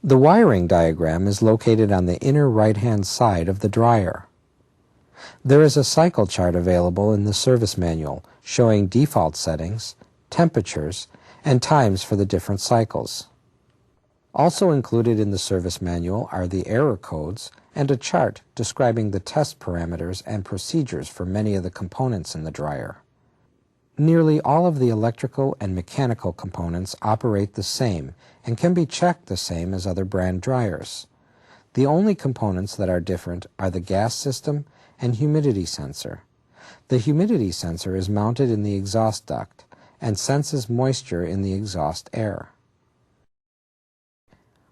The wiring diagram is located on the inner right-hand side of the dryer. There is a cycle chart available in the service manual showing default settings, temperatures, and times for the different cycles. Also included in the service manual are the error codes and a chart describing the test parameters and procedures for many of the components in the dryer. Nearly all of the electrical and mechanical components operate the same and can be checked the same as other brand dryers. The only components that are different are the gas system and humidity sensor. The humidity sensor is mounted in the exhaust duct and senses moisture in the exhaust air.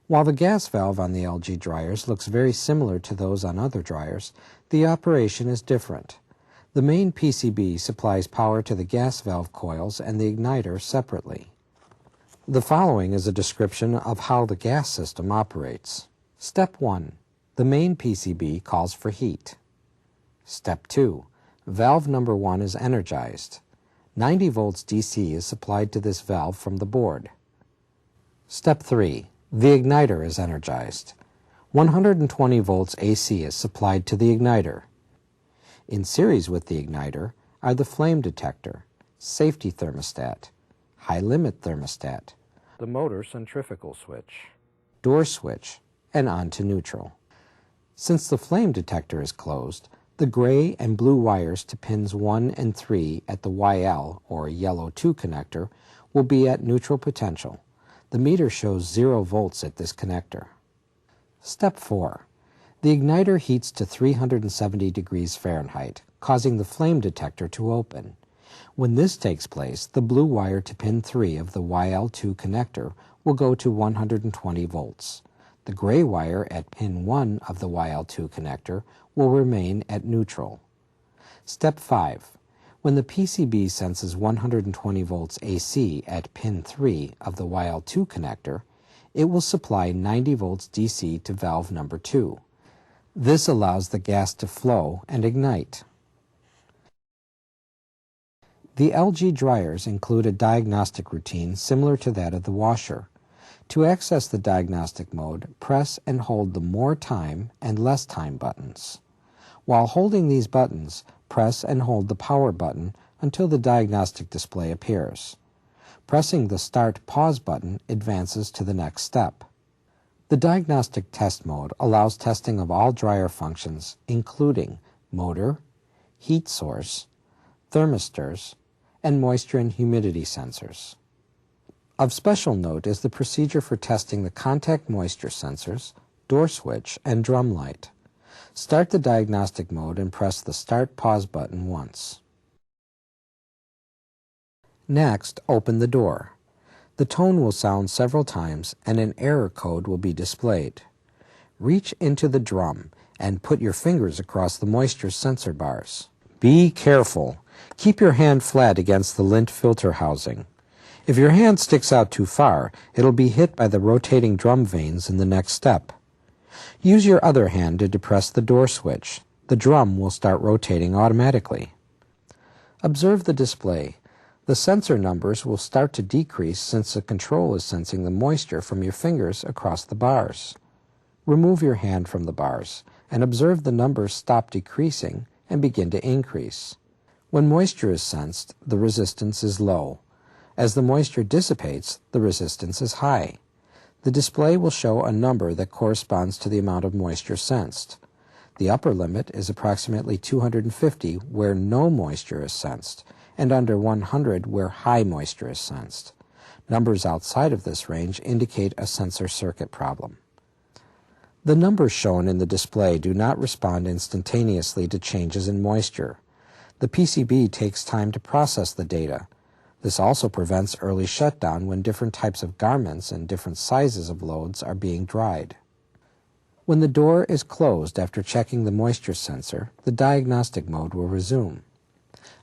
While the gas valve on the LG dryers looks very similar to those on other dryers, the operation is different. The main PCB supplies power to the gas valve coils and the igniter separately. The following is a description of how the gas system operates. Step 1. The main PCB calls for heat. Step 2. Valve number 1 is energized. 90 volts DC is supplied to this valve from the board. Step 3. The igniter is energized. 120 volts AC is supplied to the igniter. In series with the igniter are the flame detector, safety thermostat, high limit thermostat, the motor centrifugal switch, door switch, and on to neutral. Since the flame detector is closed, the gray and blue wires to pins 1 and 3 at the YL or yellow 2 connector will be at neutral potential. The meter shows 0 volts at this connector. Step 4. The igniter heats to 370 degrees Fahrenheit, causing the flame detector to open. When this takes place, the blue wire to pin 3 of the YL2 connector will go to 120 volts. The gray wire at pin 1 of the YL2 connector will remain at neutral. Step 5. When the PCB senses 120 volts AC at pin 3 of the YL2 connector, it will supply 90 volts DC to valve number 2. This allows the gas to flow and ignite. The LG dryers include a diagnostic routine similar to that of the washer. To access the diagnostic mode, press and hold the More Time and Less Time buttons. While holding these buttons, press and hold the power button until the diagnostic display appears. Pressing the Start Pause button advances to the next step. The diagnostic test mode allows testing of all dryer functions, including motor, heat source, thermistors, and moisture and humidity sensors. Of special note is the procedure for testing the contact moisture sensors, door switch, and drum light. Start the diagnostic mode and press the Start Pause button once. Next, open the door. The tone will sound several times and an error code will be displayed. Reach into the drum and put your fingers across the moisture sensor bars. Be careful. Keep your hand flat against the lint filter housing. If your hand sticks out too far, it'll be hit by the rotating drum vanes in the next step. Use your other hand to depress the door switch. The drum will start rotating automatically. Observe the display. The sensor numbers will start to decrease since the control is sensing the moisture from your fingers across the bars. Remove your hand from the bars and observe the numbers stop decreasing and begin to increase. When moisture is sensed, the resistance is low. As the moisture dissipates, the resistance is high. The display will show a number that corresponds to the amount of moisture sensed. The upper limit is approximately 250 where no moisture is sensed, and under 100 where high moisture is sensed. Numbers outside of this range indicate a sensor circuit problem. The numbers shown in the display do not respond instantaneously to changes in moisture. The PCB takes time to process the data. This also prevents early shutdown when different types of garments and different sizes of loads are being dried. When the door is closed after checking the moisture sensor, the diagnostic mode will resume.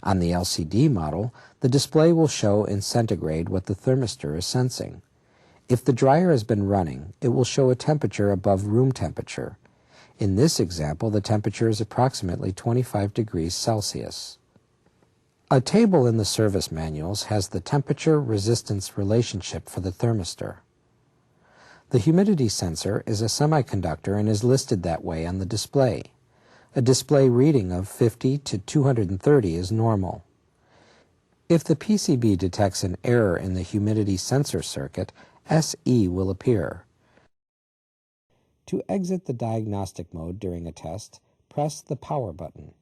On the LCD model, the display will show in centigrade what the thermistor is sensing. If the dryer has been running, it will show a temperature above room temperature. In this example, the temperature is approximately 25 degrees Celsius. A table in the service manuals has the temperature-resistance relationship for the thermistor. The humidity sensor is a semiconductor and is listed that way on the display. A display reading of 50 to 230 is normal. If the PCB detects an error in the humidity sensor circuit, SE will appear. To exit the diagnostic mode during a test, press the power button.